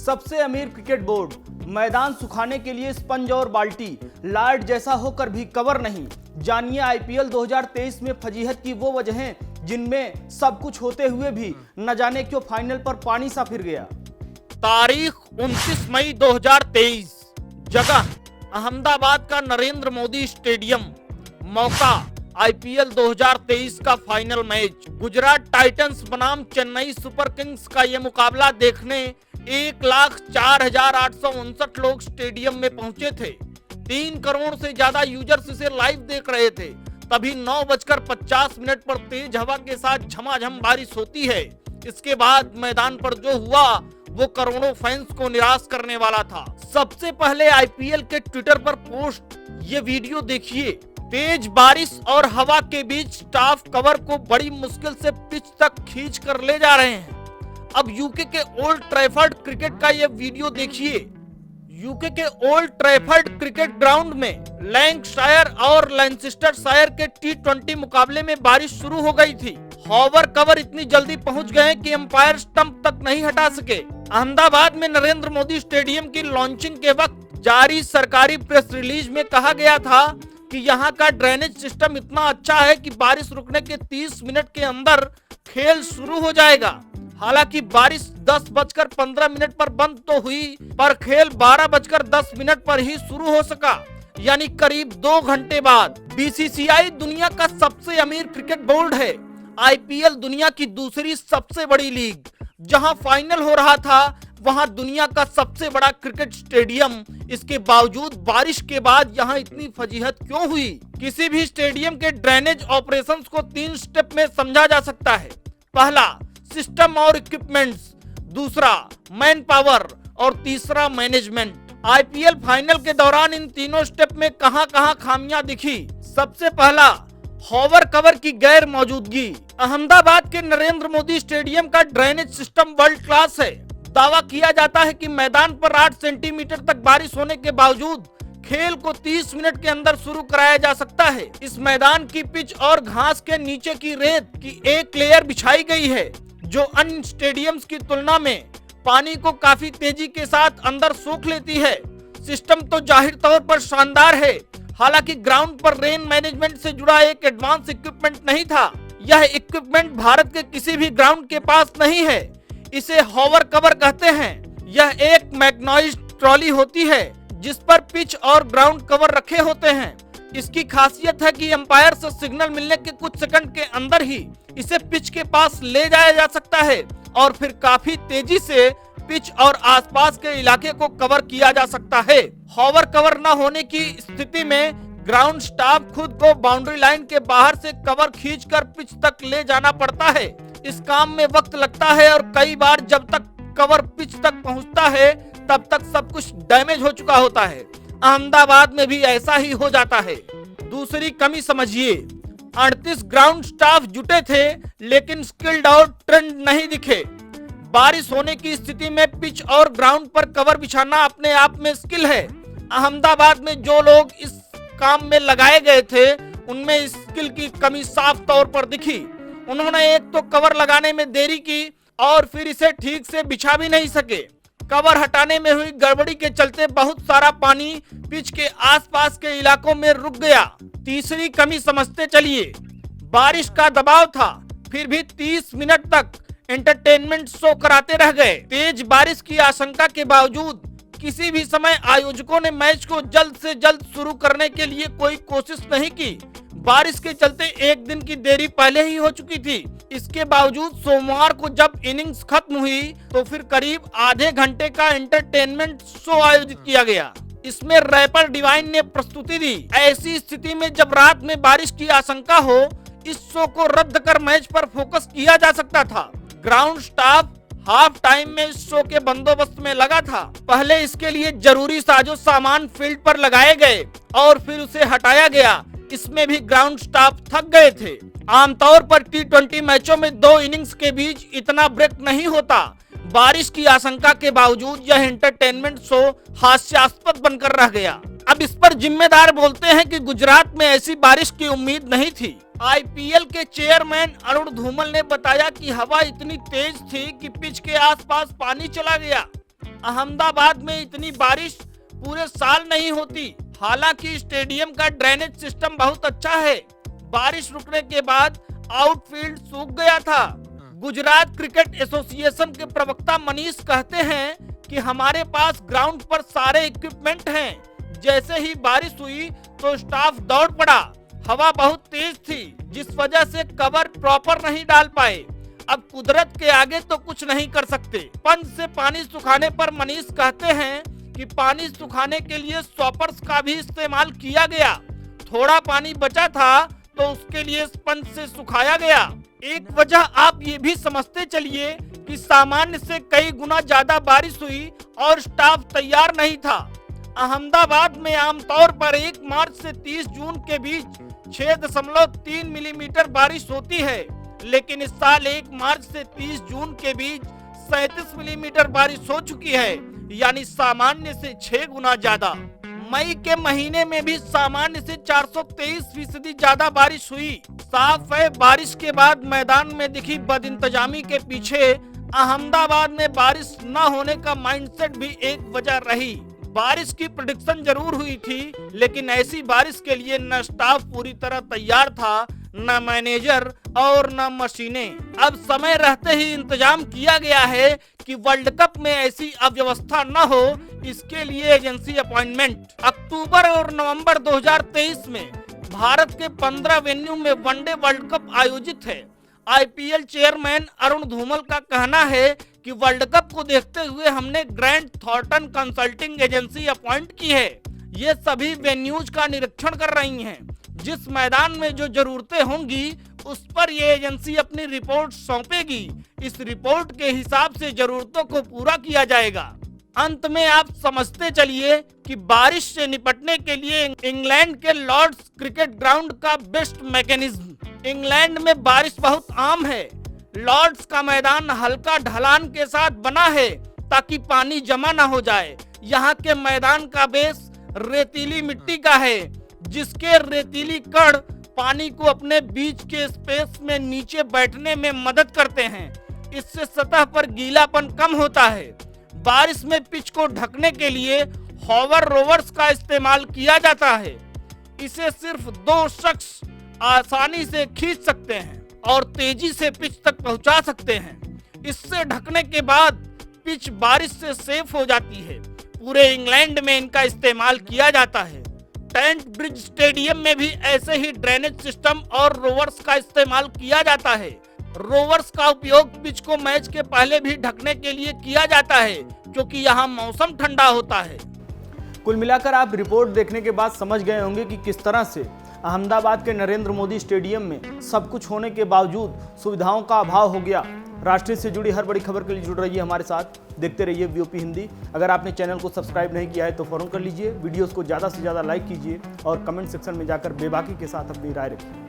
सबसे अमीर cricket board, मैदान सुखाने के लिए स्पंज और बाल्टी, लाइट जैसा होकर भी कवर नहीं। जानिए आईपीएल 2023 में फजीहत की वो वजहें जिनमें सब कुछ होते हुए भी न जाने क्यों फाइनल पर पानी सा फिर गया। तारीख 29 मई 2023, जगह अहमदाबाद का नरेंद्र मोदी स्टेडियम, मौका आईपीएल 2023 का फाइनल मैच। गुजरात टाइटंस बनाम चेन्नई सुपर किंग्स का यह मुकाबला देखने 1,04,859 लोग स्टेडियम में पहुंचे थे। 3 करोड़ से ज्यादा यूजर्स इसे लाइव देख रहे थे। तभी 9:50 पर तेज हवा के साथ झमाझम बारिश होती है। इसके बाद मैदान पर जो हुआ वो करोड़ों फैंस को निराश करने वाला था। सबसे पहले आईपीएल के ट्विटर पर पोस्ट ये वीडियो देखिए। तेज बारिश और हवा के बीच स्टाफ कवर को बड़ी मुश्किल से पिच तक खींच कर ले जा रहे हैं। अब यूके के ओल्ड ट्रैफर्ड क्रिकेट का ये वीडियो देखिए। यूके के ओल्ड ट्रैफर्ड क्रिकेट ग्राउंड में लैंकशायर और लैनचेस्टरशायर के T20 मुकाबले में बारिश शुरू हो गई थी। हॉवर कवर इतनी जल्दी पहुंच गए कि अंपायर स्टंप तक नहीं हटा सके। अहमदाबाद में नरेंद्र मोदी स्टेडियम की लॉन्चिंग के वक्त जारी सरकारी प्रेस रिलीज में कहा गया था कि यहाँ का ड्रेनेज सिस्टम इतना अच्छा है कि बारिश रुकने के 30 मिनट के अंदर खेल शुरू हो जाएगा। हालांकि बारिश 10:15 पर बंद तो हुई, पर खेल 12:10 पर ही शुरू हो सका, यानी करीब 2 घंटे बाद। बीसीसीआई दुनिया का सबसे अमीर क्रिकेट बोर्ड है। आईपीएल दुनिया की दूसरी सबसे बड़ी लीग। जहां फाइनल हो रहा था वहां दुनिया का सबसे बड़ा क्रिकेट स्टेडियम। इसके बावजूद बारिश के बाद यहां इतनी फजीहत क्यों हुई? किसी भी स्टेडियम के ड्रेनेज ऑपरेशंस को 3 स्टेप में समझा जा सकता है। पहला, सिस्टम और इक्विपमेंट्स, दूसरा मैन पावर और तीसरा मैनेजमेंट। आईपीएल फाइनल के दौरान इन तीनों स्टेप में कहां-कहां खामियां दिखी। सबसे पहला, हॉवर कवर की गैर मौजूदगी। अहमदाबाद के नरेंद्र मोदी स्टेडियम का ड्रेनेज सिस्टम वर्ल्ड क्लास है। दावा किया जाता है कि मैदान पर 8 सेंटीमीटर तक बारिश होने के बावजूद खेल को 30 मिनट के अंदर शुरू कराया जा सकता है। इस मैदान की पिच और घास के नीचे की रेत की एक लेयर बिछाई गई है जो अन्य स्टेडियम्स की तुलना में पानी को काफी तेजी के साथ अंदर सोख लेती है। सिस्टम तो जाहिर तौर पर शानदार है, हालांकि ग्राउंड पर रेन मैनेजमेंट से जुड़ा एक एडवांस इक्विपमेंट नहीं था। यह इक्विपमेंट भारत के किसी भी ग्राउंड के पास नहीं है। इसे हॉवर कवर कहते हैं। यह एक मैग्नेटाइज्ड ट्रॉली होती है जिस पर पिच और ग्राउंड कवर रखे होते हैं। इसकी खासियत है कि अंपायर से सिग्नल मिलने के कुछ सेकंड के अंदर ही इसे पिच के पास ले जाया जा सकता है और फिर काफी तेजी से पिच और आसपास के इलाके को कवर किया जा सकता है। हॉवर कवर न होने की स्थिति में ग्राउंड स्टाफ खुद को बाउंड्री लाइन के बाहर से कवर खींचकर पिच तक ले जाना पड़ता है। इस काम में वक्त लगता है और कई बार जब तक कवर पिच तक पहुंचता है तब तक सब कुछ डैमेज हो चुका होता है। अहमदाबाद में भी ऐसा ही हो जाता है। दूसरी कमी समझिए, 38 ग्राउंड स्टाफ जुटे थे लेकिन स्किल्ड और ट्रेंड नहीं दिखे। बारिश होने की स्थिति में पिच और ग्राउंड पर कवर बिछाना अपने आप में स्किल है। अहमदाबाद में जो लोग इस काम में लगाए गए थे उनमें स्किल की कमी साफ तौर पर दिखी। उन्होंने एक तो कवर लगाने में देरी की और फिर इसे ठीक से बिछा भी नहीं सके। कवर हटाने में हुई गड़बड़ी के चलते बहुत सारा पानी पिच के आसपास के इलाकों में रुक गया। तीसरी कमी समझते चलिए, बारिश का दबाव था फिर भी 30 मिनट तक एंटरटेनमेंट शो कराते रह गए। तेज बारिश की आशंका के बावजूद किसी भी समय आयोजकों ने मैच को जल्द से जल्द शुरू करने के लिए कोई कोशिश नहीं की। बारिश के चलते एक दिन की देरी पहले ही हो चुकी थी। इसके बावजूद सोमवार को जब इनिंग्स खत्म हुई तो फिर करीब आधे घंटे का एंटरटेनमेंट शो आयोजित किया गया। इसमें रैपर डिवाइन ने प्रस्तुति दी। ऐसी स्थिति में जब रात में बारिश की आशंका हो, इस शो को रद्द कर मैच पर फोकस किया जा सकता था। ग्राउंड स्टाफ हाफ टाइम में इस शो के बंदोबस्त में लगा था। पहले इसके लिए जरूरी साजो सामान फील्ड पर लगाए गए और फिर उसे हटाया गया। इसमें भी ग्राउंड स्टाफ थक गए थे। आमतौर पर T20 मैचों में 2 इनिंग्स के बीच इतना ब्रेक नहीं होता। बारिश की आशंका के बावजूद यह एंटरटेनमेंट शो हास्यास्पद बनकर रह गया। अब इस पर जिम्मेदार बोलते हैं कि गुजरात में ऐसी बारिश की उम्मीद नहीं थी। आईपीएल के चेयरमैन अरुण धूमल ने बताया कि हवा इतनी तेज थी कि पिच के आसपास पानी चला गया। अहमदाबाद में इतनी बारिश पूरे साल नहीं होती। हालांकि स्टेडियम का ड्रेनेज सिस्टम बहुत अच्छा है। बारिश रुकने के बाद आउटफील्ड सूख गया था। गुजरात क्रिकेट एसोसिएशन के प्रवक्ता मनीष कहते हैं कि हमारे पास ग्राउंड पर सारे इक्विपमेंट हैं। जैसे ही बारिश हुई तो स्टाफ दौड़ पड़ा। हवा बहुत तेज थी, जिस वजह से कवर प्रॉपर नहीं डाल पाए। अब कुदरत के आगे तो कुछ नहीं कर सकते। पंप से पानी सुखाने पर मनीष कहते हैं कि पानी सुखाने के लिए स्वॉपर्स का भी इस्तेमाल किया गया। थोड़ा पानी बचा था तो उसके लिए स्पंज से सुखाया गया। एक वजह आप ये भी समझते चलिए कि सामान्य से कई गुना ज्यादा बारिश हुई और स्टाफ तैयार नहीं था। अहमदाबाद में आमतौर पर 1 मार्च से 30 जून के बीच 6.3 मिलीमीटर बारिश होती है, लेकिन इस साल 1 मार्च से 30 जून के बीच 37 मिलीमीटर बारिश हो चुकी है, यानी सामान्य से 6 गुना ज्यादा। मई के महीने में भी सामान्य से 423% ज्यादा बारिश हुई। साफ है, बारिश के बाद मैदान में दिखी बदइंतजामी के पीछे अहमदाबाद में बारिश न होने का माइंडसेट भी एक वजह रही। बारिश की प्रेडिक्शन जरूर हुई थी, लेकिन ऐसी बारिश के लिए न स्टाफ पूरी तरह तैयार था, न मैनेजर और न मशीनें। अब समय रहते ही इंतजाम किया गया है कि वर्ल्ड कप में ऐसी अव्यवस्था न हो, इसके लिए एजेंसी अपॉइंटमेंट। अक्टूबर और नवंबर 2023 में भारत के 15 वेन्यू में वनडे वर्ल्ड कप आयोजित है। आईपीएल चेयरमैन अरुण धूमल का कहना है कि वर्ल्ड कप को देखते हुए हमने Grant Thornton consulting agency appoint की है। ये सभी वेन्यूज का निरीक्षण कर रही हैं। जिस मैदान में जो जरूरतें होंगी उस पर ये एजेंसी अपनी रिपोर्ट सौंपेगी। इस रिपोर्ट के हिसाब से जरूरतों को पूरा किया जाएगा। अंत में आप समझते चलिए कि बारिश से निपटने के लिए इंग्लैंड के लॉर्ड्स क्रिकेट ग्राउंड का बेस्ट मैकेनिज्म। इंग्लैंड में बारिश बहुत आम है। लॉर्ड्स का मैदान हल्का ढलान के साथ बना है ताकि पानी जमा न हो जाए। यहाँ के मैदान का बेस रेतीली मिट्टी का है, जिसके रेतीली कण पानी को अपने बीच के स्पेस में नीचे बैठने में मदद करते हैं। इससे सतह पर गीलापन कम होता है। बारिश में पिच को ढकने के लिए हॉवर रोवर्स का इस्तेमाल किया जाता है। इसे सिर्फ 2 शख्स आसानी से खींच सकते हैं और तेजी से पिच तक पहुंचा सकते हैं। इससे ढकने के बाद पिच बारिश से सेफ हो जाती है। पूरे इंग्लैंड में इनका इस्तेमाल किया जाता है। ट्रेंट ब्रिज स्टेडियम में भी ऐसे ही ड्रेनेज सिस्टम और रोवर्स का इस्तेमाल किया जाता है। रोवर्स का उपयोग पिच को मैच के पहले भी ढकने के लिए किया जाता है, क्योंकि यहाँ मौसम ठंडा होता है। कुल मिलाकर आप रिपोर्ट देखने के बाद समझ गए होंगे कि किस तरह से अहमदाबाद के नरेंद्र मोदी स्टेडियम में सब कुछ होने के बावजूद सुविधाओं का अभाव हो गया। राष्ट्रीय से जुड़ी हर बड़ी खबर के लिए जुड़ रहिए हमारे साथ, देखते रहिए वीओपी हिंदी। अगर आपने चैनल को सब्सक्राइब नहीं किया है तो फौरन कर लीजिए, वीडियोस को ज़्यादा से ज़्यादा लाइक कीजिए और कमेंट सेक्शन में जाकर बेबाकी के साथ अपनी राय रखिए।